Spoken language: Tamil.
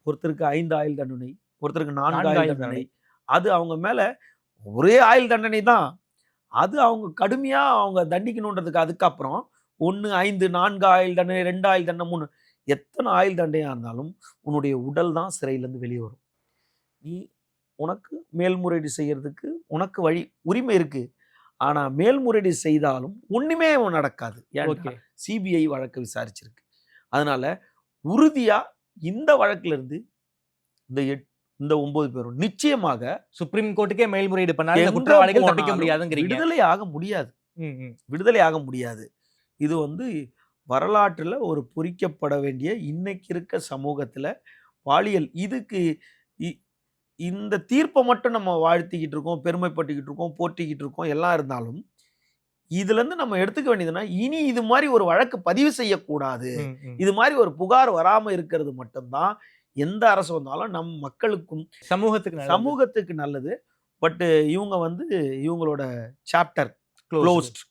ஒருத்தருக்கு 5 ஆயுள் தண்டனை, ஒருத்தருக்கு 4 4 ஆயுள் ஆயுள் தண்டனை. அது அவங்க மேல ஒரே ஆயுள் தண்டனை தான். அது அவங்க கடுமையா அவங்க தண்டிக்கணுன்றதுக்கு அதுக்கப்புறம் 1, 5, 4 ஆயுள் தண்டனை, 2 ஆயுள் தண்டனை, 3 எத்தனை ஆயுள் தண்டனையா இருந்தாலும் உன்னுடைய உடல் தான் சிறையிலேருந்து வெளியே வரும். நீ உனக்கு மேல்முறையீடு செய்யறதுக்கு உனக்கு உரிமை இருக்கு. ஆனா மேல்முறையீடு செய்தாலும் ஒண்ணுமே நடக்காது. ஏன்னா சிபிஐ வழக்கு விசாரிச்சிருக்கு. அதனால உறுதியா இந்த வழக்குல இருந்து இந்த 9 பேரும் நிச்சயமாக சுப்ரீம் கோர்ட்டுக்கே மேல்முறையீடு பண்ணாலும் இந்த குற்றவாளிகள் தப்பிக்க முடியாதுங்கிறீங்க. விடுதலை ஆக முடியாது. இது வரலாற்றுல ஒரு பொறிக்கப்பட வேண்டிய இன்னைக்கு இருக்க சமூகத்துல பாலியல் இதுக்கு இந்த தீர்ப்பை மட்டும் நம்ம வாழ்த்திக்கிட்டு இருக்கோம், பெருமைப்பட்டுக்கிட்டு இருக்கோம், போற்றிக்கிட்டு இருக்கோம், எல்லாம் இருந்தாலும் இதுல இருந்து நம்ம எடுத்துக்க வேண்டியதுன்னா இனி இது மாதிரி ஒரு வழக்கு பதிவு செய்யக்கூடாது. இது மாதிரி ஒரு புகார் வராம இருக்கிறது மட்டும்தான் எந்த அரசு வந்தாலும் நம் மக்களுக்கும் சமூகத்துக்கு நல்லது. பட் இவங்க இவங்களோட சாப்டர் க்ளோஸ்ட்.